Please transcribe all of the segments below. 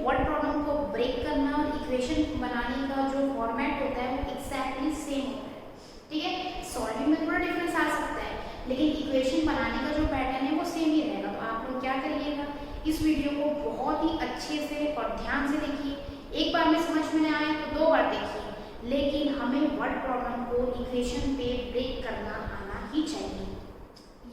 Word problem को break करना और इक्वेशन बनाने का जो फॉर्मेट होता है वो एक्जैक्टली सेम होता है, ठीक है। सॉल्विंग में थोड़ा डिफरेंस आ सकता है, लेकिन इक्वेशन बनाने का जो पैटर्न है वो सेम ही रहेगा। तो आप लोग क्या करिएगा, इस वीडियो को बहुत ही अच्छे से और ध्यान से देखिए। एक बार में समझ में ना आए तो 2 बार देखिए, लेकिन हमें वर्ड प्रॉब्लम को इक्वेशन पे ब्रेक करना आना ही चाहिए।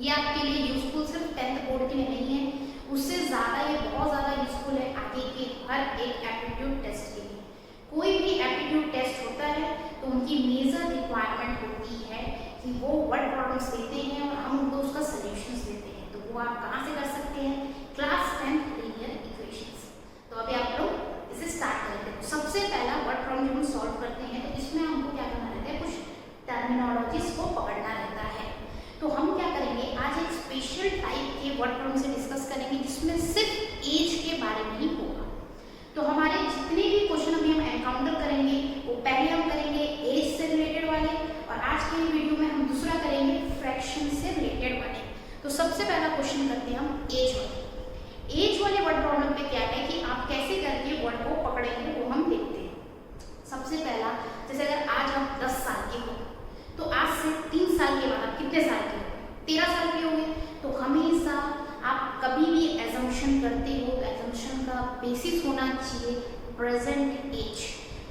ये आपके लिए यूजफुल सिर्फ 10th बोर्ड के लिए नहीं है, उससे ज़्यादा ये बहुत ज़्यादा यूजफुल है आगे के हर एक एप्टीट्यूड टेस्ट के लिए। कोई भी एप्टीट्यूड टेस्ट होता है तो उनकी मेजर रिक्वायरमेंट होती है कि वो वर्ड प्रॉब्लम्स देते हैं और हम उनको उसका सॉल्यूशंस देते हैं। तो वो आप कहाँ से कर सकते हैं, क्लास 10th लीनियर इक्वेशंस। तो अभी आप लोग इसे स्टार्ट करते हैं। सबसे पहला वर्ड प्रॉब्लम जब हम सॉल्व करते हैं तो इसमें हमको क्या करना रहता है, कुछ टर्मिनोलॉजीज को पकड़ना रहता है। तो हम क्या करेंगे, आज एक स्पेशल टाइप के वर्ड प्रॉब्लम से डिस्कस करेंगे जिसमें सिर्फ एज के बारे में ही होगा। तो हमारे जितने भी क्वेश्चन अभी हम एनकाउंटर करेंगे वो पहले हम करेंगे एज से रिलेटेड वाले, और आज के वीडियो में हम दूसरा करेंगे फ्रैक्शन से रिलेटेड वाले। तो सबसे पहला क्वेश्चन करते हैं हम एज वाले। एज वाले वर्ड प्रॉब्लम पे क्या है कि आप कैसे करके वर्ड को पकड़ेंगे वो हम देखते हैं। सबसे पहला, जैसे अगर आज हम 10 साल के हो तो आज से 3 साल के बाद आप कितने साल के हो, 13 साल के होंगे। तो हमेशा आप कभी भी एजम्पशन करते हो तो एजम्पशन का बेसिस होना चाहिए प्रेजेंट एज।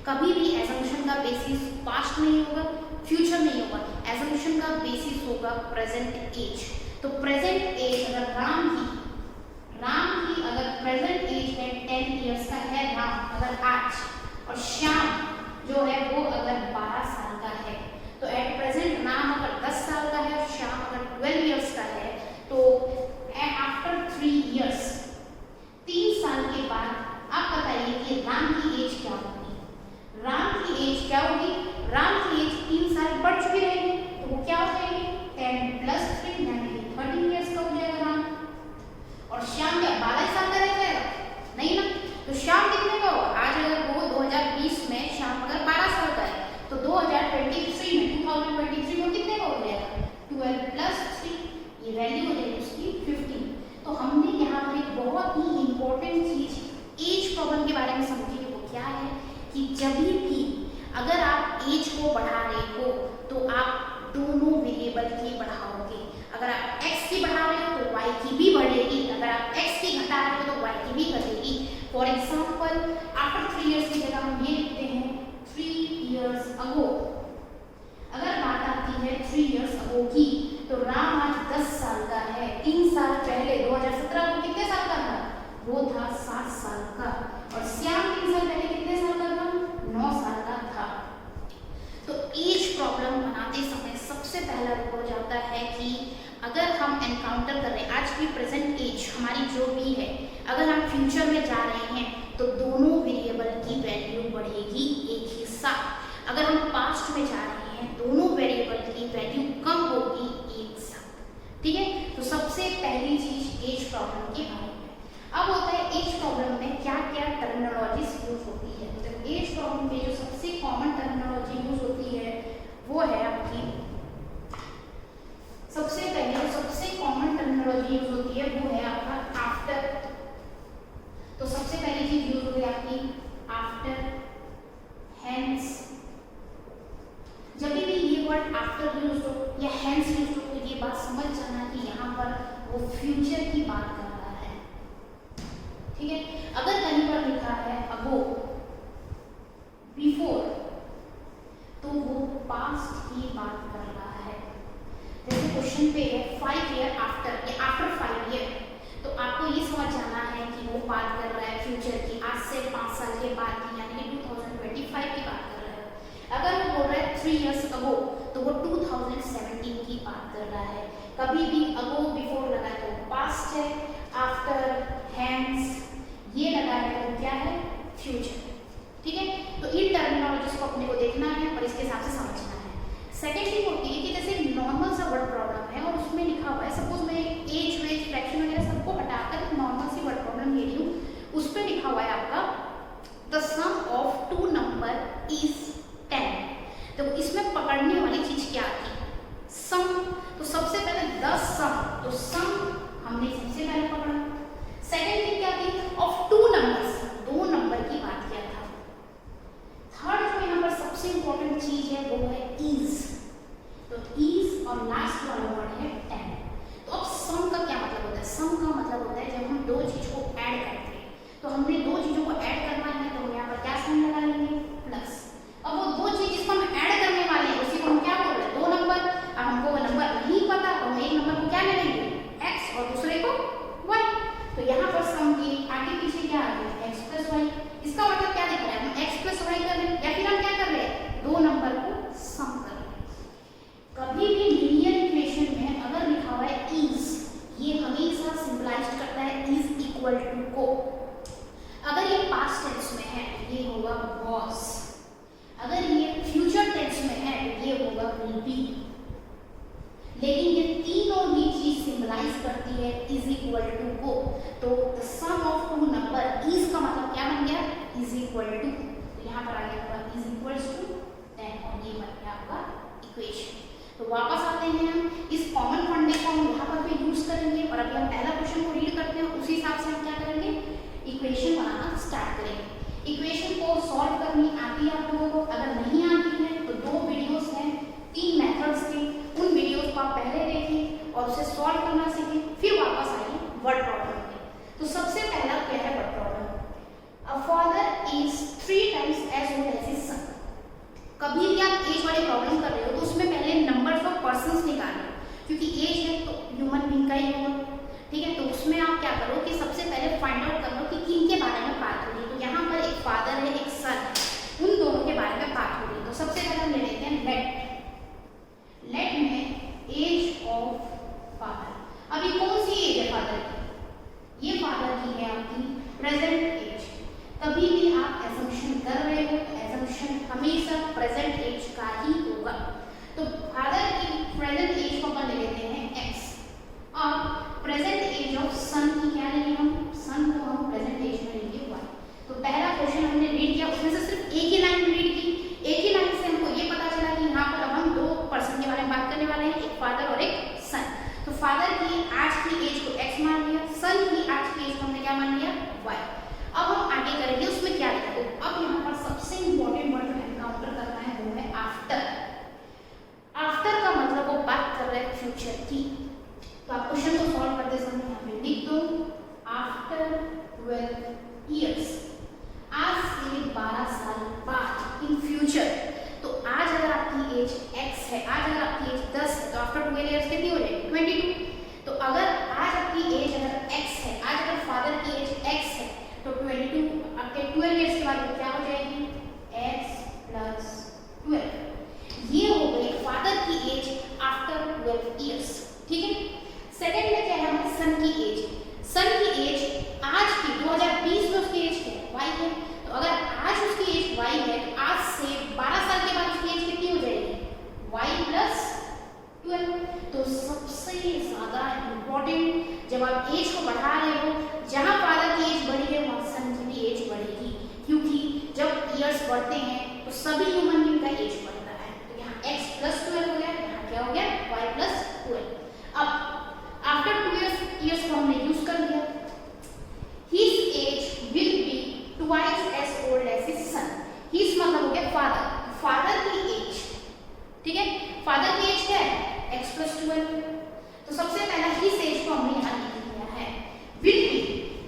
कभी भी एजम्पशन का बेसिस पास्ट नहीं होगा, फ्यूचर नहीं होगा, एजम्पशन का बेसिस होगा प्रेजेंट एज। तो प्रेजेंट एज अगर राम की अगर प्रेजेंट एज है 10 इयर्स का है राम अगर आज, और श्याम जो है वो अगर 12 साल का है, तो एट प्रेजेंट राम अगर 10 साल का है और श्याम अगर 12 इयर्स का है, तो आफ्टर 3 इयर्स 3 साल के बाद आप बताइए कि राम की एज क्या होगी। राम की एज क्या होगी, राम की एज 3 साल बढ़ चुकी रहेगी, तो वो क्या हो जाएगी 10 + 3 यानी 13 इयर्स का हो जाएगा राम। और श्याम क्या 12 साल का रह जाएगा, नहीं ना। तो श्याम कितने का होगा, आज अगर वो 2020 में श्याम अगर 12 साल का है तो 2023 में कितने का हो जाएगा 12 + 3, ये वैल्यू हो जाएगी उसकी 15। तो हमने यहाँ पर एक बहुत ही इंपॉर्टेंट चीज एज प्रॉब्लम के बारे में समझी, वो क्या है कि जब भी अगर आप एज को बढ़ा रहे हो तो आप दोनों वेरिएबल की बढ़ाओगे। अगर आप x की बढ़ा रहे हो तो y की भी बढ़ेगी, अगर आप x की घटा रहे हो तो y की भी घटेगी। फॉर एग्जाम्पल आफ्टर 3 इयर्स की जगह हम ये लिखते हैं 3 इयर्स अगो। अगर बात आती है 3 इयर्स अगो की, तो राम आज 10 साल का है, 3 साल पहले 2017 को कितने साल का था, वो था 7 साल का, और श्याम 3 साल पहले कितने साल का था, 9 साल का था। तो एज प्रॉब्लम बनाते समय सबसे पहला हो जाता है कि अगर हम एनकाउंटर कर रहे हैं आज की प्रेजेंट एज हमारी जो भी है, अगर हम फ्यूचर में जा रहे हैं तो दोनों वेरिएबल की वैल्यू बढ़ेगी एक ही साथ। अगर हम पास्ट में जा रहे हैं दोनों वेरिएबल की वैल्यू कम होगी एक साथ, ठीक है। तो सबसे पहली चीज एज प्रॉब्लम के बारे में। अब होता है एज प्रॉब्लम में क्या क्या टर्मिनोलॉजीज यूज होती है। तो एज प्रॉब्लम में जो सबसे कॉमन टर्मिनोलॉजी यूज होती है वो है आपकी, सबसे पहले सबसे कॉमन टर्मिनोलॉजी यूज होती है वो है आपका आफ्टर। तो सबसे पहली चीज यूज होती है आपकी आफ्टर, हेंस। जब भी ये वर्ड आफ्टर यूज हो या हेंस यूज हो तो ये बात समझ जाना कि यहाँ पर वो फ्यूचर की बात कर रहा है, ठीक है। अगर कहीं पर लिखा है अगो, बिफोर, तो वो पास्ट की बात कर रहा है। जैसे क्वेश्चन पे है 5 ईयर आफ्टर या आफ्टर 5 ईयर, तो आपको ये समझ जाना है कि वो बात कर रहा है फ्यूचर की, आज से 5 साल के बाद की, यानी कि 2025 की बात कर रहा है। अगर वो बोल रहा है 3 इयर्स अगो, तो वो 2017 की बात कर रहा है। कभी भी अगो बिफोर लगा है तो पास्ट है, आफ्टर, हेंस ये लगा है तो क्या है फ्यूचर, ठीक है। तो इन टर्मिनोलॉजीज को अपने को देखना है और इसके हिसाब से समझना है। सेकेंड थिंग होती है कि जैसे नॉर्मल सा वर्ड प्रॉब्लम है और उसमें लिखा हुआ है, सपोज मैं एज वेज फ्रैक्शन वगैरह सबको हटाकर नॉर्मल सी वर्ड प्रॉब्लम ले रही हूँ, उस पर लिखा हुआ है आपका the sum of 2 number is 10। तो इसमें पकड़ने वाली चीज क्या थी, सम। तो सबसे पहले द सम, तो सम हमने सबसे पहले पकड़ा। सेकेंड थिंग क्या थी, ऑफ 2 नंबर्स, 2 इक्वल टू, तो यहाँ पर आ गया आपका इज इक्वल्स टू 10 और ये बन गया आपका इक्वेशन। तो वापस आते हैं हम इस कॉमन फंडे को हम यहाँ पर भी यूज करेंगे और अभी हम पहला क्वेश्चन को रीड करते हैं, उसी हिसाब से हम क्या करेंगे, इक्वेशन बनाना स्टार्ट करेंगे। इक्वेशन को सॉल्व करनी आती है आप लोगों को, अगर नहीं आती है तो 2 वीडियोस हैं 3 मेथड्स के, उन वीडियोस को आप पहले देखिए और उसे सॉल्व करना सीखें, फिर वापस आइए वर्ड प्रॉब्लम पे। तो सबसे पहला क्या है word problem, a father is 3 times as old as his son. कभी भी आप एज वाले प्रॉब्लम कर रहे हो तो उसमें पहले नंबर्स ऑफ पर्संस निकालो, क्योंकि एज है तो ह्यूमन बीइंग का ही होगा, ठीक है। तो उसमें आप क्या करो कि सबसे पहले फाइंड आउट कर लो कि किन के बारे में बात हो रही है। तो यहाँ पर एक फादर है एक सन है, उन दोनों के बारे में बात हो रही है। तो सबसे पहले हम ले लेते हैं लेट में एज ऑफ फादर। अभी कौन सी एज है फादर की, ये फादर की है आपकी प्रेजेंट एज। कभी भी आप एजम्पशन कर रहे हो तो एजम्पशन हमेशा प्रेजेंट एज का ही होगा। तो फादर की प्रेजेंट एज को अपन ले लेते हैं x और प्रेजेंट एज ऑफ सन की क्या लेंगे हम, सन को हम प्रेजेंट एज में लेंगे y। तो पहला क्वेश्चन हमने रीड किया, उसमें से सिर्फ एक ही लाइन रीड की, एक ही लाइन से हमको ये पता चला कि यहाँ पर अब हम 2 पर्सन के बारे में बात करने वाले हैं, एक फादर और एक सन। तो फादर की आज की एज को x मान लिया, सन की आज की एज को हमने क्या मान लिया, y। अब हम आगे करेंगे उसमें क्या लिखा, तो अब यहाँ पर सबसे इंपॉर्टेंट वर्ड जो एनकाउंटर करना है वो है आफ्टर। आफ्टर का मतलब वो बात कर रहे हैं फ्यूचर की। तो आप क्वेश्चन को सॉल्व करते समय यहाँ पे लिख दो आफ्टर 12 इयर्स, आज से 12 साल बाद इन फ्यूचर। तो आज अगर आपकी एज x है, आज अगर आपकी एज 10 है तो आफ्टर 12 इयर्स कितनी हो जाएगी 22। तो अगर आज आपकी एज अगर x है, आज अगर फादर की एज x है तो 22 आपके 12 इयर्स के बाद क्या हो जाएगी x प्लस 12। ये हो गई फादर की एज आफ्टर 12 इयर्स, ठीक है। सेकंड में क्या है हमारे सन की एज। सन की एज आज की 2020 में उसकी एज क्या है, y है। तो अगर आज उसकी एज y है तो आज से 12 साल के बाद उसकी एज कितनी हो जाएगी y प्लस 12। तो सबसे ज्यादा इम्पोर्टेंट जब आप एज को बढ़ा रहे हो, जहां फादर की एज बढ़ी है वहां सन की भी एज बढ़ेगी, क्योंकि जब ईयर्स बढ़ते हैं तो सभी ह्यूमन बीइंग का एज बढ़ता है। तो यहाँ x प्लस 12 हो गया, यहाँ क्या हो गया y प्लस 12। अब आफ्टर 2 इयर्स को हमने यूज कर लिया, his age will be twice as old as his son. His मतलब हो गया फादर, फादर की एज, ठीक है। फादर की एज क्या है x प्लस 12। तो सबसे पहला हिज एज को हमने यहाँ लिख दिया है। विल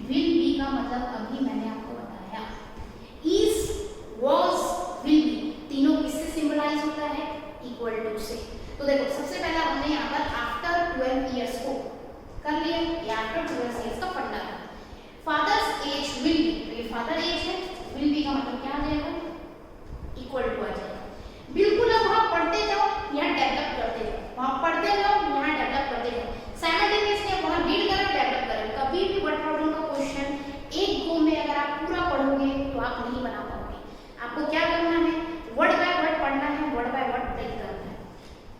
बी का मतलब अभी मैंने आपको बताया, इज वॉज विल बी तीनों किससे सिंबलाइज होता है, इक्वल टू से। तो देखो सबसे पहला हमने यहाँ पर आफ्टर 12 इयर्स को कर लिया, ये आफ्टर 12 इयर्स का फंडा है। फादर्स एज विल बी, तो ये फादर एज है, विल बी का मतलब क्या आ जाएगा इक्वल टू आ जाएगा। बिल्कुल अब वहां पढ़ते जाओ, यहाँ डेवलप करते जाओ, वहां पढ़ते जाओ, यहाँ डेवलप करते जाओ, साइमल्टेनियसली वहां रीड करो डेवलप करो। कभी भी वर्ड प्रॉब्लम का क्वेश्चन एक गो में अगर आप पूरा पढ़ोगे तो आप नहीं बना पाओगे। आपको क्या करना है, वर्ड बाय वर्ड पढ़ना है, वर्ड बाय वर्ड ब्रेक करना है।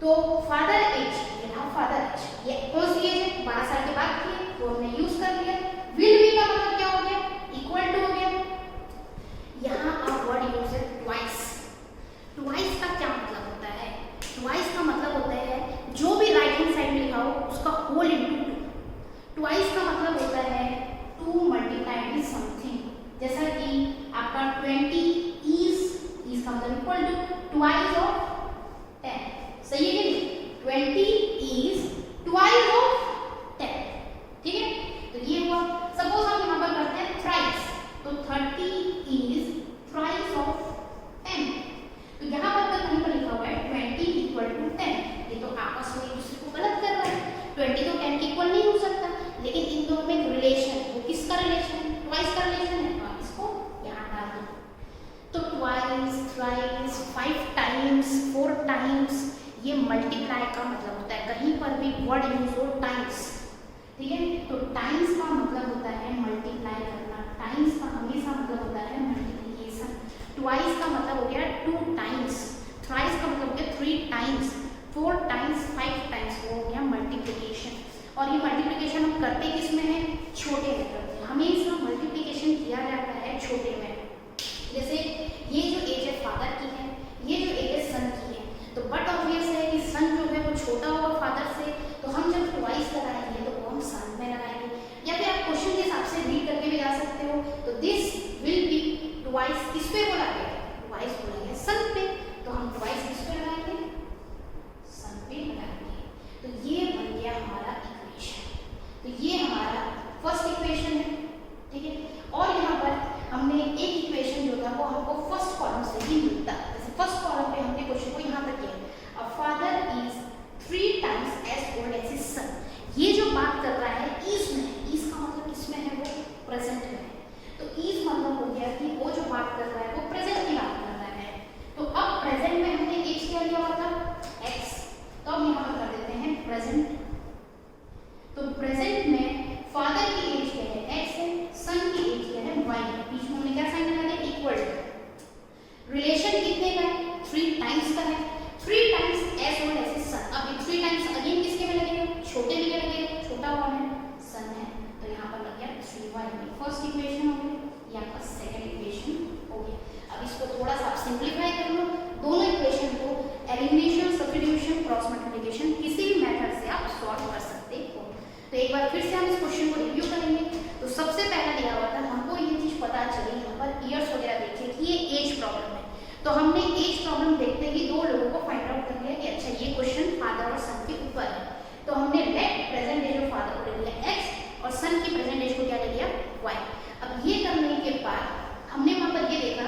तो फादर एज, यहाँ फादर एज ये कौन सी एज है 12 साल के बाद की, वो हमने यूज कर लिया। विल बी का मतलब क्या हो गया इक्वल टू हो गया। यहाँ आप वर्ड यूज है ट्वाइस। ट्वाइस का क्या मतलब होता है, ट्वाइस का मतलब होता है जो भी राइट हैंड साइड में लिखा हो उसका होल इनटू 2। ट्वाइस का मतलब होता है 2 मल्टीप्लाइड विद समथिंग, जैसा कि आपका 20 इज का मतलब इक्वल टू ट्वाइस ऑफ 10। सही है कि नहीं, 20 इज ट्वाइस ऑफ 10, ठीक है। तो ये हुआ। सपोज हम यहाँ पर करते हैं थ्राइस, तो 30 इज थ्राइस ऑफ 10। तो यहाँ पर कहीं पर लिखा हुआ है 20 इक्वल टू 10, ये तो आपस में एक दूसरे को गलत कर रहा है। 20 तो 10 के इक्वल नहीं हो सकता, लेकिन इन दोनों में एक रिलेशन, वो किसका रिलेशन है, ट्वाइस का रिलेशन है। तो आप इसको यहाँ डाल दो। तो ट्वाइस, थ्राइस, 5 टाइम्स, 4 टाइम्स, ये मल्टीप्लाई का मतलब होता है। कहीं पर भी वर्ड यूज हो टाइम्स, ठीक है। तो टाइम्स का मतलब होता है मल्टीप्लाई करना, टाइम्स का हमेशा मतलब होता है मल्टीप्लिकेशन। ट्वाइस का मतलब हो गया 2 टाइम्स, थ्राइस का मतलब हो गया 3 टाइम्स, 4 टाइम्स, 5 टाइम्स, वो हो गया मल्टीप्लिकेशन। और ये मल्टीप्लिकेशन हम करते किस में है, छोटे में करते हैं। हमेशा मल्टीप्लिकेशन किया जाता है छोटे में। जैसे ट्वाइस किस पे बोला गया, ट्वाइस बोला गया सन पे, तो हम ट्वाइस किस पे लगाएंगे, सन पे लगाएंगे। तो ये बन गया हमारा इक्वेशन। तो ये हमारा फर्स्ट इक्वेशन है, ठीक है। और यहाँ पर हमने एक इक्वेशन जो था वो हमको फर्स्ट कॉलम से ही मिलता, जैसे फर्स्ट कॉलम पे हमने क्वेश्चन को यहाँ तक किया, अ father is 3 times as old as his son। ये जो बात कर रहा है इज में, इज का मतलब किसमें है, वो प्रेजेंट में है। तो इज मतलब हो गया कि वो जो बात कर रहा है वो प्रेजेंट की बात कर रहा है। तो अब प्रेजेंट में हमने एज क्या लिया हुआ था, x, तो अब यहाँ पर कर देते हैं प्रेजेंट। तो प्रेजेंट में फादर की एज क्या है, x है, सन की एज क्या है, y है। बीच में हमने क्या साइन लगा दिया, इक्वल टू। रिलेशन कितने का है, 3 टाइम्स का है, 3 times as old as his son. अब 3 टाइम्स अगेन किसके में लगेगा, छोटे में लगेगा, छोटा कौन है, सन है। तो यहाँ पर लग गया 3y। फर्स्ट इक्वेशन हो गई, यहाँ पर सेकंड इक्वेशन हो गया। अब इसको थोड़ा सा सिंपलीफाई कर लो, दोनों इक्वेशन को एलिमिनेशन, सब्स्टिट्यूशन, क्रॉस मल्टीप्लिकेशन किसी भी मेथड से आप सॉल्व कर सकते हो। तो एक बार फिर से हम इस क्वेश्चन को रिव्यू करेंगे। तो सबसे पहला दिया हुआ था, हमको ये चीज पता चली, यहाँ पर ईयर्स वगैरह देखिए कि ये एज प्रॉब्लम है। तो हमने एज प्रॉब्लम देखते ही 2 लोगों को फाइंड आउट कर लिया कि अच्छा ये क्वेश्चन फादर और सन के ऊपर है। तो हमने let present age of father को ले लिया x और सन की प्रेजेंट एज को क्या ले लिया, y। अब ये करने के बाद हमने वहां पर ये देखा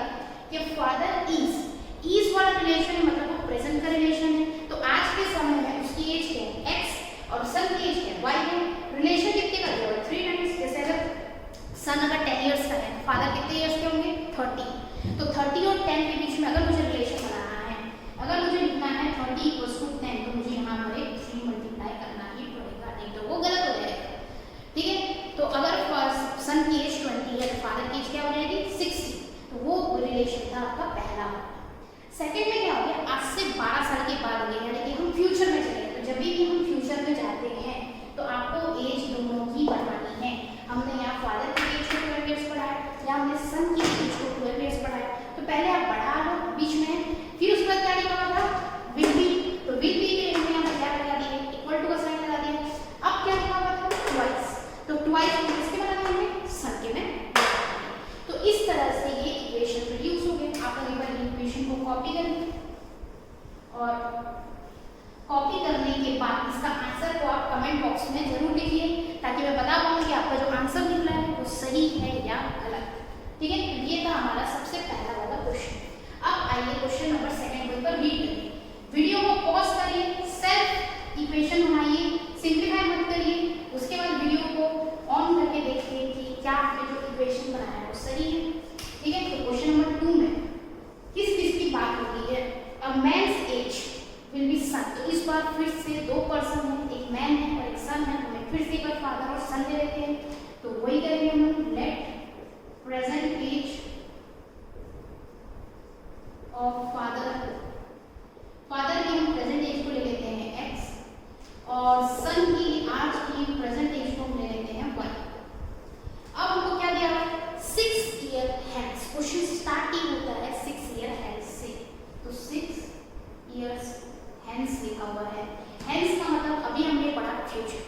कि फादर इज वाला रिलेशन है, मतलब वो प्रेजेंट का रिलेशन है। तो आज के समय में उसकी एज क्या है, x और सन की एज क्या है, y है। रिलेशन कितने का दिया हुआ, 3 टाइम्स। जैसे अगर सन अगर 10 इयर्स का है, फादर कितने इयर्स के होंगे, 30। तो 30 और 10 के बीच में अगर मुझे रिलेशन बनाना है, अगर मुझे लिखना है 30 = 10, तो मुझे यहाँ पर एक 3 मल्टीप्लाई करना ही पड़ेगा, नहीं तो वो गलत हो जाएगा, ठीक है। तो अगर सन की एज 20 है तो फादर की एज क्या हो जाएगी, 60। तो वो रिलेशन था आपका पहला। सेकंड में क्या हो गया, आज से 12 साल के बाद हो गया, यानी कि हम फ्यूचर में चले। तो जब भी हम फ्यूचर में जाते हैं तो आपको एज दोनों की बढ़ानी है। हमने यहाँ फादर की एज को 12 इयर्स बढ़ाया, या हमने सन की एज को 12 इयर्स बढ़ाया। तो पहले आप बढ़ा लो बीच में, फिर उसके बाद क्या लिखा हुआ था, विल बी। तो विल बी के लिए यहाँ पर क्या लगा दिए, इक्वल टू का साइन लगा दिया। अब क्या लिखा हुआ था, ट्वाइस। तो ट्वाइस को किसके में लगाना है, सन के में। तो इस तरह से ये इक्वेशन प्रोड्यूस हो गए। आप एक बार इक्वेशन को कॉपी करेंगे और कॉपी करने के बाद इसका आंसर को आप कमेंट बॉक्स में जरूर लिखिए, ताकि मैं बता पाऊँ कि आपका जो आंसर निकला है वो सही है या गलत, ठीक है। तो ये था हमारा सबसे पहला वाला क्वेश्चन। अब आइए क्वेश्चन नंबर 2 पर रीड करिए। वीडियो को पॉज करिए, सेल्फ इक्वेशन बनाइए, सिंप्लीफाई मत करिए। उसके बाद वीडियो को ऑन करके देखिए कि क्या आपने जो इक्वेशन बनाया है वो सही है, ठीक है। तो क्वेश्चन नंबर 2 में किस चीज की बात होती है, अ मैन्स एज विल बी सन। तो इस बार फिर से 2 पर्सन है, एक मैन है और एक सन है। हमें फिर से एक बार फादर और सन ले लेते हैं। तो वही करेंगे हम, let present age of father की हम प्रेजेंट एज को ले लेते हैं x और सन की आज की प्रेजेंट एज को हम ले लेते हैं y। अब हमको क्या दिया है, 6 ईयर हैंस। क्वेश्चन स्टार्टिंग होता है 6 ईयर हैंस से। तो 6 इयर्स हैंस लिखा हुआ है। हैंस का मतलब अभी हमने पढ़ा फ्यूचर।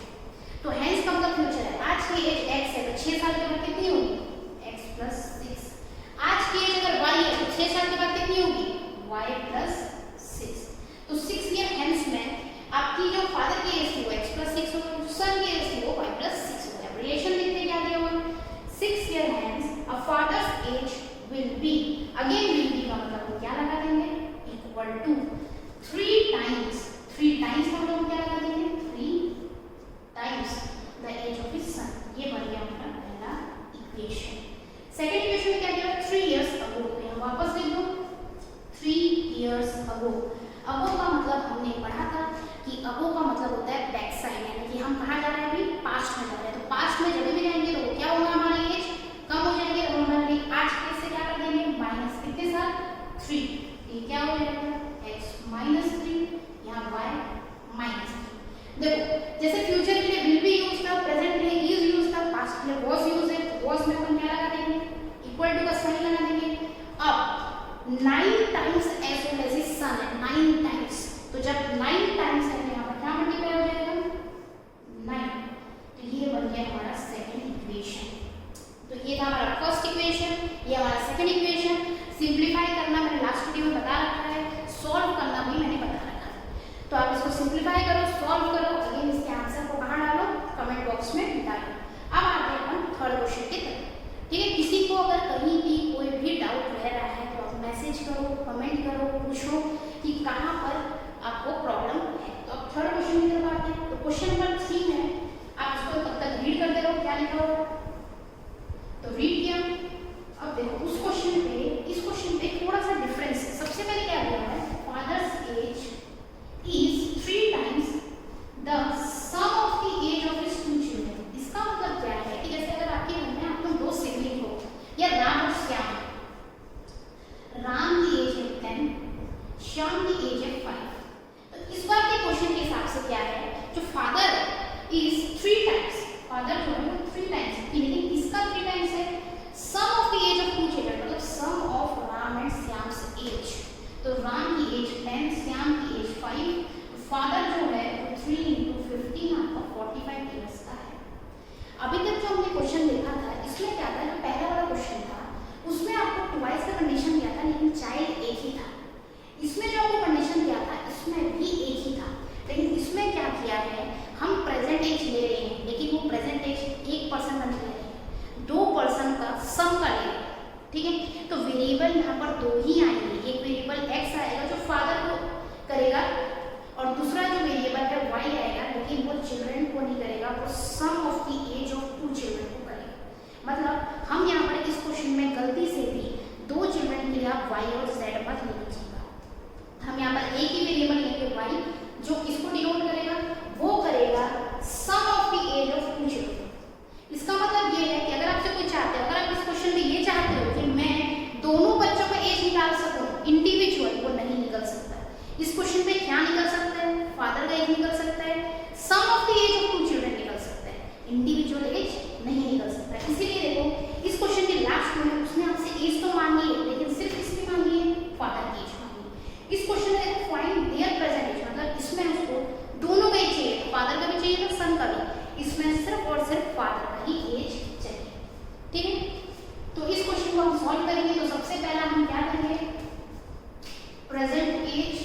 तो हैंस का मतलब फ्यूचर है। आज की एज x है तो 6 साल के बाद कितनी होगी, x + 6। आज की एज अगर y है तो 6 साल के बाद कितनी होगी, y + 6। तो 6 ईयर हैंस में आपकी जो फादर की एज थी वो x + 6 होगी, जो सन की एज थी वो y + 6 हो गया। रिलेशन देखते क्या दिया हुआ है, 6 year hence a father's age will be. Again will be का मतलब हम क्या लगा देंगे, इक्वल टू 3 टाइम्स। 3 टाइम्स का मतलब हम क्या लगा देंगे, 3 times the age of his son. ये बन गया हमारा पहला इक्वेशन। सेकंड इक्वेशन में क्या दिया, 3 इयर्स अगो। तो यहाँ वापस लिख दो 3 इयर्स अगो। अगो का मतलब हमने पढ़ा था कि अगो का मतलब होता है बैक साइड, यानी कि हम कहाँ जा रहे हैं, अभी पास्ट में जा रहे हैं। तो पास्ट में जब भी जाएंगे तो वो क्या होगा, हमारी एज कम हो जाएगी। तो हमारे आज के से क्या कर देंगे, माइनस कितने साल, 3। ये क्या हो जाएगा, x - 3, यहाँ y -3। देखो जैसे फ्यूचर के लिए विल बी यूज था, प्रेजेंट के लिए इज यूज था, पास्ट के लिए वाज यूज है। तो वाज में अपन क्या लगा देंगे, इक्वल टू का साइन लगा देंगे। अब 9 times as old as his son है, 9 टाइम्स। तो जब 9 टाइम्स है यहाँ पर क्या मल्टीप्लाई हो जाएगा, 9। तो ये बन गया हमारा सेकंड इक्वेशन। तो ये था हमारा फर्स्ट इक्वेशन, ये हमारा सेकंड इक्वेशन। कहाँ पर आपको प्रॉब्लम है। तो अब थर्ड क्वेश्चन की तरफ आते हैं। तो क्वेश्चन नंबर 3 है, आप इसको तब तक रीड करते रहो क्या लिखा हुआ है। तो रीड किया। अब देखो उस क्वेश्चन पे इस क्वेश्चन पे थोड़ा सा डिफरेंस है। सबसे पहले क्या दिया है, father's age is 3 times the sum of the age of his 2 children. इसका मतलब क्या है कि जैसे अगर आपके घर में आप लोग 2 सिबलिंग हो या राम और श्याम, राम की एज है 10, श्याम की एज है 5। तो इस बार के क्वेश्चन के हिसाब से क्या है, जो फादर इज 3 टाइम्स, फादर जो है वो 3 टाइम्स है, लेकिन इसका 3 टाइम्स है sum of the age of 2 children, मतलब sum of Ram and Shyam's age. तो राम की एज 10, श्याम की एज 5, फादर जो है वो 3 × 15 आपका 45 इयर्स का है। अभी तक जो हमने क्वेश्चन देखा था इसमें क्या था, जो पहला वाला क्वेश्चन था उसमें आपको ट्वाइस का कंडीशन दिया था लेकिन चाइल्ड एक ही था। इसमें जो आपको कंडीशन दिया था इसमें भी एक ही था, लेकिन इसमें क्या किया है, हम प्रेजेंट एज ले रहे हैं लेकिन वो प्रेजेंट एज एक पर्सन का नहीं ले रहे हैं, 2 पर्सन का सम का ले रहे हैं। ठीक है, तो वेरिएबल यहाँ पर 2 ही आएंगे, एक वेरिएबल एक्स आएगा जो फादर को करेगा और दूसरा जो वेरिएबल है वाई आएगा, लेकिन वो चिल्ड्रन को नहीं करेगा, वो sum of the age of 2 children को करेगा। मतलब हम यहाँ पर इस क्वेश्चन में गलती से भी 2 चिल्ड्रन के लिए आप वाई और जेड मत ले लीजिएगा। हम यहाँ पर एक ही वेरिएबल लेंगे वाई, जो किसको डिनोट करेगा, वो करेगा sum of the age of 2 children. इसका मतलब ये है कि अगर आपसे कोई चाहते हो, अगर आप इस क्वेश्चन में ये चाहते हो कि मैं दोनों बच्चों का एज निकाल सकूं इंडिविजुअल, वो नहीं निकल सकता। इस क्वेश्चन में क्या निकल सकता है, फादर का एज निकल सकता है, sum of the age of 2 children निकल सकता है, इंडिविजुअल एज नहीं निकल सकता। इसीलिए देखो इस क्वेश्चन के लास्ट में उसने आपसे एज तो मांगी है लेकिन सिर्फ इसमें मांगी है, फादर की एज मांगी है। इस क्वेश्चन में देखो फाइंड देयर प्रेजेंट एज, मतलब इसमें उसको दोनों का एज चाहिए, फादर का भी चाहिए था, सन का भी। इसमें सिर्फ और सिर्फ फादर का ही एज चाहिए। ठीक है, तो इस क्वेश्चन को हम सॉल्व करेंगे। तो सबसे पहला हम क्या करेंगे, प्रेजेंट एज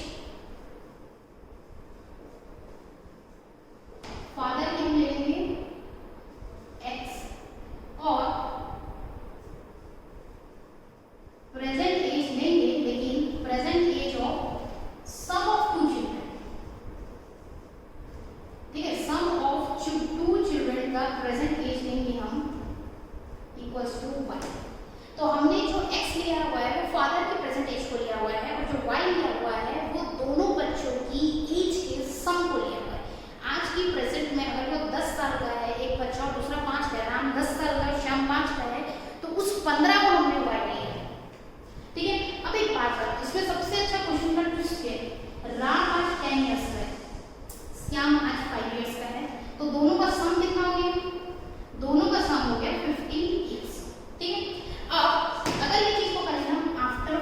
फादर की हम ले लेंगे x और प्रेजेंट एज लेंगे, लेकिन present age of sum of 2 children. ठीक है, सम ऑफ 2 चिल्ड्रन का प्रेजेंट एज लेंगे हम इक्वल्स टू 1। तो हमने जो x लिया हुआ है वो फादर के प्रेजेंट एज को लिया हुआ है और जो y लिया हुआ है वो दोनों बच्चों की एज के सम को लिया हुआ है। आज की प्रेजेंट में अगर वो 10 साल का है एक बच्चा और दूसरा 5 का है, राम 10 साल का है, श्याम 5 का है, तो उस 15 को हमने y लिया है। ठीक है, अब एक बात है, इसमें सबसे अच्छा क्वेश्चन का ट्विस्ट है, राम आज 10 इयर्स का है, श्याम आज 5 इयर्स का है, तो दोनों का सम कितना हो गया, दोनों का सम हो गया 15 इयर्स। ठीक है, अब अगर ये चीज को करें हम आफ्टर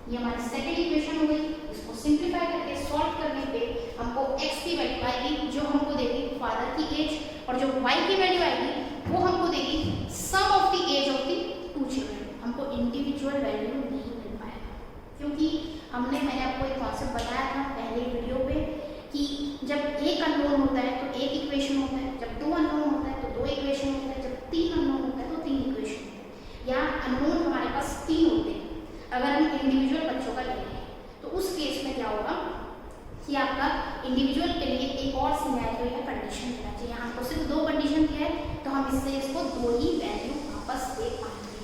ये हमारी सेकंड इक्वेशन हो गई। इसको सिंप्लीफाई करके सॉल्व करने पे हमको x की वैल्यू आएगी जो हमको देगी फादर की एज, और जो y की वैल्यू आएगी वो हमको देगी sum of the age of the two children. हमको इंडिविजुअल वैल्यू नहीं मिल पाएगा, क्योंकि मैंने आपको एक कॉन्सेप्ट बताया था पहले वीडियो पे कि जब एक अननोन होता है तो एक इक्वेशन होता है, जब दो अननोन होता है तो दो इक्वेशन होता है, जब तीन अननोन होता है तो तीन इक्वेशन होता है। या अननोन हमारे पास तीन होते हैं अगर हम इंडिविजुअल बच्चों का ले रहे हैं, तो उस केस में क्या होगा कि आपका इंडिविजुअल के लिए एक और सिनेरियो या कंडीशन देना चाहिए। यहाँ पर सिर्फ दो कंडीशन दिया है तो हम इससे इसको दो ही वैल्यू वापस दे पाएंगे,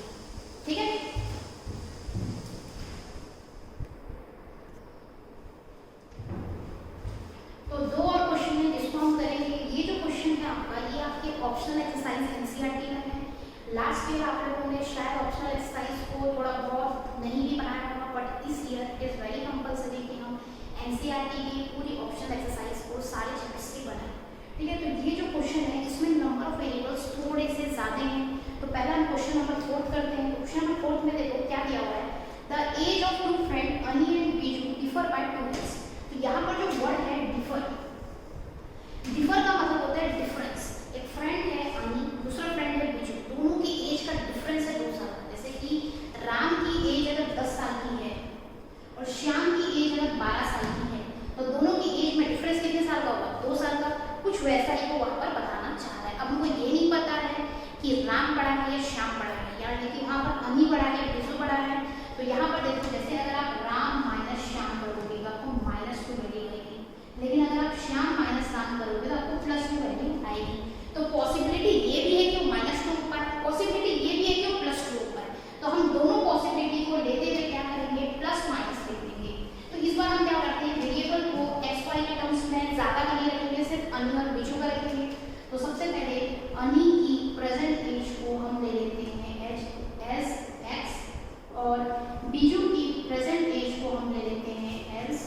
ठीक है। तो दो और क्वेश्चन है जिसको हम करेंगे। ये जो क्वेश्चन है आपका, ये आपके ऑप्शनल एक्सरसाइज एनसीईआरटी में है। लास्ट ईयर आप लोगों ने शायद ऑप्शनल एक्सरसाइज को थोड़ा बहुत नहीं भी बनाया होगा, बट इस year it is very compulsory कि हम एनसीईआरटी की पूरी ऑप्शनल एक्सरसाइज को सारे चैप्टर्स की बनाएं, ठीक है। तो ये जो क्वेश्चन है इसमें नंबर ऑफ वेरिएबल्स थोड़े से ज़्यादा हैं। तो पहला हम क्वेश्चन नंबर 4 करते हैं। क्वेश्चन नंबर 4 में देखो क्या दिया हुआ है, the age of two friend Annie and Biju differ by 2 years। तो यहाँ पर जो वर्ड है डिफर, डिफर का मतलब होता है डिफरेंस। एक फ्रेंड है अनी, दूसरा फ्रेंड है बीजू, दोनों की एज का डिफरेंस है 2 साल। जैसे कि राम की एज अगर 10 साल की है और श्याम की एज अगर 12 साल की है, तो दोनों की एज में डिफरेंस कितने साल का होगा, 2 साल का। कुछ वैसा ही वो वहाँ पर बताना चाह रहा है। अब हमको ये नहीं पता है कि राम बड़ा है या श्याम बड़ा है, या देखिए वहाँ पर अनी बड़ा है या बीजू बड़ा है। तो यहाँ पर देखो जैसे अगर आप राम माइनस श्याम करोगे तो आपको -2 वैल्यू आएगी, लेकिन अगर आप श्याम माइनस राम करोगे तो आपको +2 वैल्यू आएगी। तो पॉसिबिलिटी ये भी है कि वो -2 ऊपर, पॉसिबिलिटी ये भी है कि वो +2 ऊपर। तो हम दोनों पॉसिबिलिटी को लेते हुए क्या करेंगे, प्लस माइनस लिख देंगे। तो इस बार हम क्या करते हैं, वेरिएबल को एक्स वाई के टर्म्स में ज़्यादा का नहीं रखेंगे, सिर्फ अनी और बीजू का रखेंगे। तो सबसे पहले अनी की प्रेजेंट एज को हम ले लेते हैं एज एक्स, और बीजू की प्रेजेंट एज को हम ले लेते हैं एज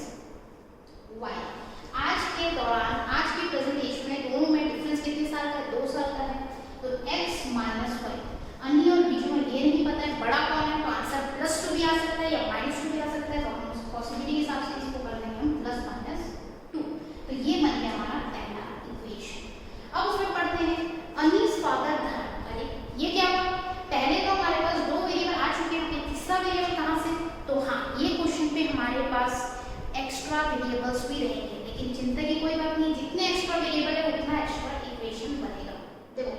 वाई। आज के दौरान, आज की प्रेजेंट एज में दोनों में डिफरेंस कितने साल का है, 2 साल का है। तो x माइनस वाई, अनी और बीजू में ये नहीं पता है बड़ा कौन है, तो आंसर +2 भी आ सकता है या -2 भी आ सकता है। तो हम पॉसिबिलिटी के हिसाब से इसको कर देंगे हम +-2। तो ये बन गया हमारा पहला इक्वेशन। अब उसमें पढ़ते हैं अनीस फादर धर्म। अरे ये क्या हुआ, पहले तो हमारे पास 2 वेरिएबल आ चुके हैं, तीसरा वेरिएबल कहाँ से। तो हाँ, ये क्वेश्चन पे हमारे पास एक्स्ट्रा वेरिएबल्स भी रहेंगे, लेकिन चिंता की कोई बात नहीं, जितने एक्स्ट्रा वेरिएबल है उतना एक्स्ट्रा इक्वेशन बनेगा। देखो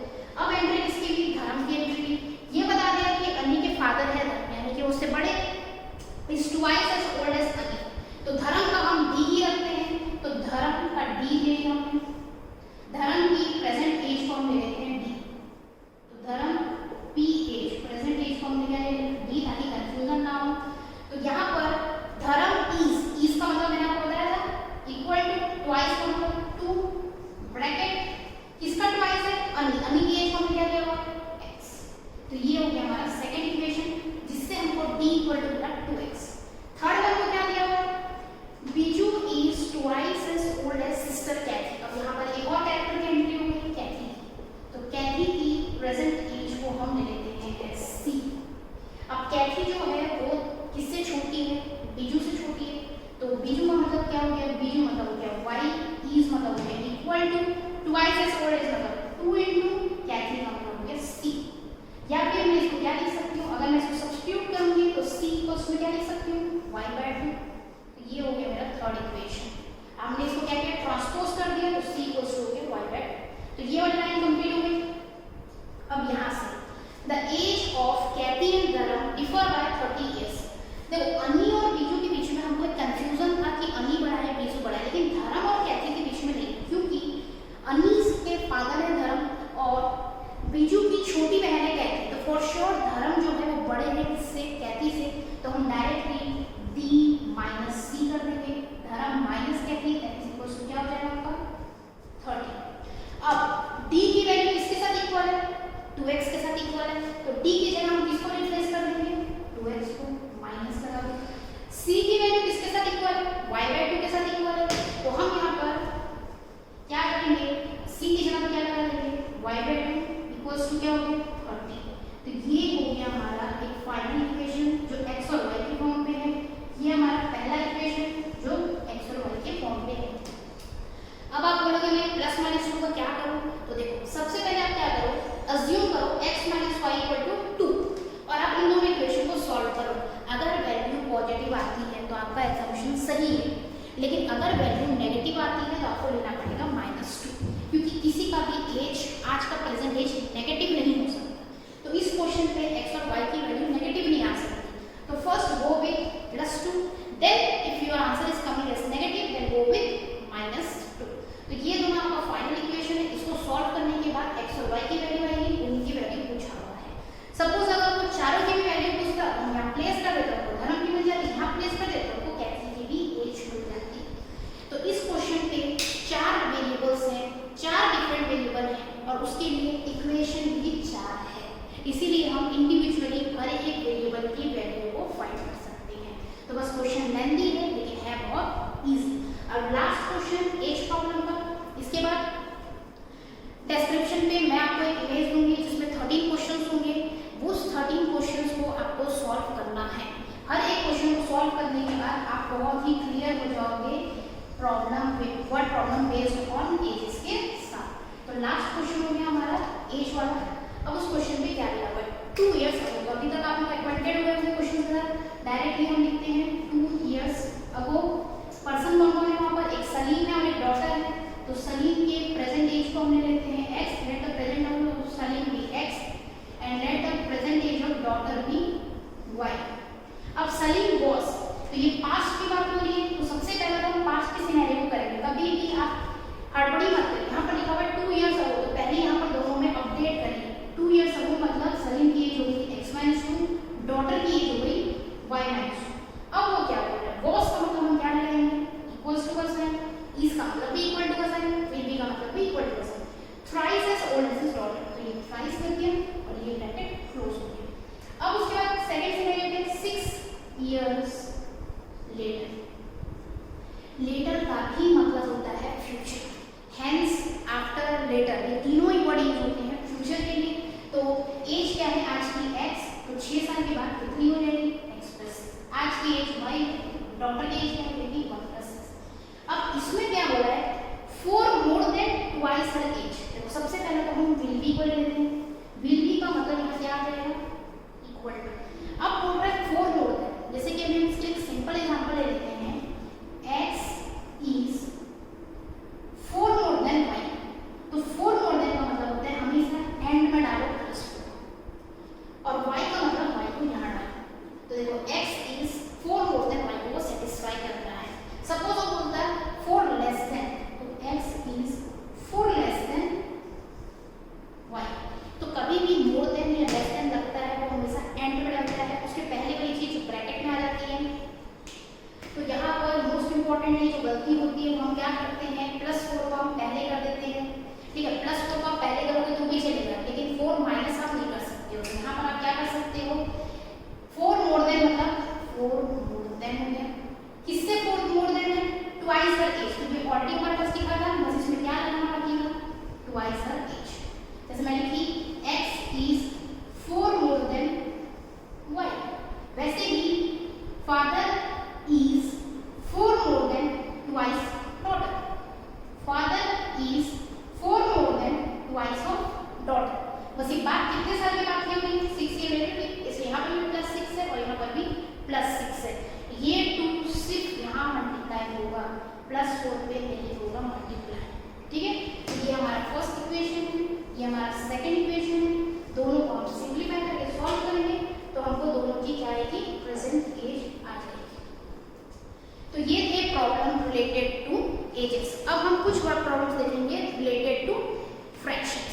अब एंट्री किसकी भी, धर्म की एंट्री। ये बता दिया कि अनी के फादर है धर्म, यानी कि उससे बड़े, is twice as old as Annie. तो धर्म का हम डी ही रखते हैं, तो धर्म का डी ले लिया हमने। धर्म की प्रेजेंट एज को हम ले लेते हैं डी, तो धर्म पी एज, प्रेजेंट एज को हम ले लेंगे डी, ताकि कंफ्यूजन ना हो। तो यहाँ पर धर्म इज का मतलब मैंने आपको बताया था इक्वल टू ट्वाइस का मतलब 2 ब्रैकेट, किसका ट्वाइस है, अनी की एज को हमने क्या दिया हुआ x। तो ये हो गया हमारा सेकंड इक्वेशन, जिससे हमको d equal to 2x। Third one को क्या दिया हुआ है, Biju is twice as old as sister Kathy. अब यहाँ पर एक और कैरेक्टर की एंट्री हो गई कैथी की। तो कैथी की प्रेजेंट एज को हम ले लेते हैं एज c। अब कैथी जो है वो किससे छोटी है, बीजू से छोटी है। तो बीजू का मतलब क्या हो गया, बीजू मतलब हो गया y, इज मतलब हो गया equal to twice as old as मतलब 2 इनटू कैथी का मतलब हो गया c। या फिर मैं इसको क्या लिख सकती हूँ, अगर मैं इसको सब्स्टिट्यूट करूंगी तो c को उसमें क्या लिख सकती हूँ, y/2। तो ये हो गया मेरा थर्ड इक्वेशन। हमने इसको क्या किया, ट्रांसपोज कर दिया, तो c को हो गया y/2। तो ये वाली लाइन कंप्लीट हो गई। अब यहाँ से the age of Kathy and Dharam differ by 30 years। देखो अनी और बीजू के बीच में हमको एक कंफ्यूजन था कि अनी बड़ा है बीजू बड़ा है, लेकिन धर्म और कैथी के बीच में नहीं, क्योंकि अनी के फादर है धर्म और बीजू की छोटी बहन है कैथी। तो फॉर श्योर धर्म जो है वो बड़े हैं किससे, कैथी से। तो हम डायरेक्टली d माइनस c कर देंगे, धर्म माइनस कैथी, कैथी क्या हो जाएगा आपका 30। अब d की वैल्यू किसके साथ इक्वल है, 2x के साथ इक्वल है। तो d की जगह हम किसको रिप्लेस कर देंगे, 2x को माइनस लगा देंगे। पॉजिटिव आती है तो आपका एग्जाम्पशन सही है, लेकिन अगर वैल्यू नेगेटिव आती है तो आपको लेना पड़ेगा -2, क्योंकि किसी का भी एज, आज का प्रेजेंट एज नेगेटिव नहीं हो सकता। तो इस क्वेश्चन पे x और y की वैल्यू नेगेटिव नहीं आ सकती। तो first go with +2, then if your answer is coming as negative then go with -2। तो ये दोनों आपका फाइनल इक्वेशन है। इसको सॉल्व करने के बाद x और y की वैल्यू आएगी, उनकी वैल्यू पूछा हुआ है। सपोज अगर वो चारों की भी वैल्यू पूछता तो यहाँ प्लेस कर देता, तो धर्म की मिल जाती, यहाँ प्लेस कर देता तो कैथी की भी एज मिल जाती। तो इस क्वेश्चन पे 4 वेरिएबल्स हैं, 4 डिफरेंट वेरिएबल हैं और उसके लिए इक्वेशन भी 4 है, इसीलिए हम इंडिविजुअली हर एक वेरिएबल की वैल्यू को फाइंड कर सकते हैं। तो बस क्वेश्चन लेंथी है लेकिन है बहुत इजी। अब लास्ट क्वेश्चन एज प्रॉब्लम का, इसके बाद डिस्क्रिप्शन पे मैं आपको एक इमेज दूंगी जिसमें 13 क्वेश्चंस होंगे। वो 13 क्वेश्चंस को आपको सॉल्व करना है। हर एक क्वेश्चन को सॉल्व करने के बाद आप बहुत ही क्लियर हो जाओगे problem what problem based on edges के साथ। तो लास्ट क्वेश्चन हो गया हमारा एज वाला। अब उस क्वेश्चन पे क्या लिखा हुआ है 2 इयर्स अगो। तो अभी तक आप लोग एक्वाइंटेड हुए होंगे क्वेश्चन के साथ। डायरेक्टली हम लिखते हैं 2 इयर्स अगो। पर्सन कौन कौन है वहाँ पर, एक सलीम है और एक डॉटर है। तो सलीम के प्रेजेंट एज को हमने लेते हैं x, let the present of Salim be x and let the present age of daughter be y। अब सलीम वॉज, तो ये पास्ट की बात हो रही है, तो सबसे पहले तो हम पास्ट के सिनेरियो को करेंगे। कभी भी आप हड़बड़ी मत करिए। यहाँ पर लिखा हुआ है 2 इयर्स अगो, तो पहले यहाँ पर दोनों में अपडेट करिए। 2 इयर्स अगो मतलब सलीम की एज हो गई x-2, डॉटर की एज हो गई y-2। अब वो क्या बोल रहा है, वॉज का मतलब हम क्या ले लेंगे इक्वल्स टू का साइन, इज का मतलब भी इक्वल टू का साइन, विल बी का मतलब भी इक्वल टू का sign. Thrice as old as his daughter, तो ये थ्राइस कर दिया और ये ब्रैकेट क्लोज हो गया। अब उसके बाद सेकंड सिनेरियो पे 6 इयर्स लेटर। लेटर का भी मतलब होता है फ्यूचर, हेंस आफ्टर लेटर, ये तीनों ही वर्ड यूज होते हैं फ्यूचर के लिए। तो एज क्या है आज की x, तो 6 साल के बाद कितनी हो जाएगी x+। आज की एज y, डॉटर की एज क्या हो जाएगी 1+6। अब इसमें क्या हो रहा है, 4 मोर देन ट्वाइस हर एज। देखो सबसे पहले तो हम विल बी को लेते हैं। विल बी का मतलब यहाँ क्या आ जाएगा इक्वल टू। अब बोल रहा है 4 मोर देन, जैसे कि हम इसके एक सिंपल एग्जांपल ले लेते हैं x is 4 more than y। तो 4 मोर देन का मतलब होता है हमेशा एंड में डालो +4 और y का मतलब y को यहाँ डालो। तो देखो x is 4 more than y को सेटिस्फाई कर रहा है। सपोज वो बोलता है 4 लेस देन, तो x is 4 less than y। तो कभी भी मोर देन या लेस देन लगता है वो हमेशा एंड में लगता है, उसके पहले वाली चीज ब्रैकेट में आ जाती है। तो यहाँ पर मोस्ट इंपॉर्टेंट है जो गलती होती है वो हम क्या करते हैं, +4 को हम पहले कर देते हैं। ठीक है, +4 को आप पहले करोगे तो भी चलेगा, लेकिन 4 माइनस आप नहीं कर सकते हो। यहाँ पर आप क्या कर सकते हो, 4 मोर देन मतलब 4 मोर देन हो गया। किससे 4 मोर देन है, ट्वाइस हर एज, क्योंकि ऑलरेडी हमारे पास लिखा था, बस इसमें क्या लगाना पड़ेगा ट्वाइस हर एज। जैसे मैं लिखी x is 4 more than y, वैसे ही father is 4 more than twice daughter. Father is 4 more than twice of daughter. बस ये बात कितने साल की बात की हुई, 6 ईयर रिलेटेड, इसलिए यहाँ पर भी +6 है और यहाँ पर भी +6 है। ये 2 सिर्फ यहाँ मल्टीप्लाई होगा, +4 पे नहीं होगा मल्टीप्लाई। ठीक है, तो ये हमारा फर्स्ट इक्वेशन है, ये हमारा सेकंड इक्वेशन है। दोनों को हम सिंप्लीफाई करके सॉल्व करेंगे तो हमको दोनों की क्या आएगी, प्रेजेंट एज आ जाएगी। तो ये थे प्रॉब्लम रिलेटेड टू एजेस। अब हम कुछ और प्रॉब्लम्स देखेंगे रिलेटेड टू फ्रैक्शन।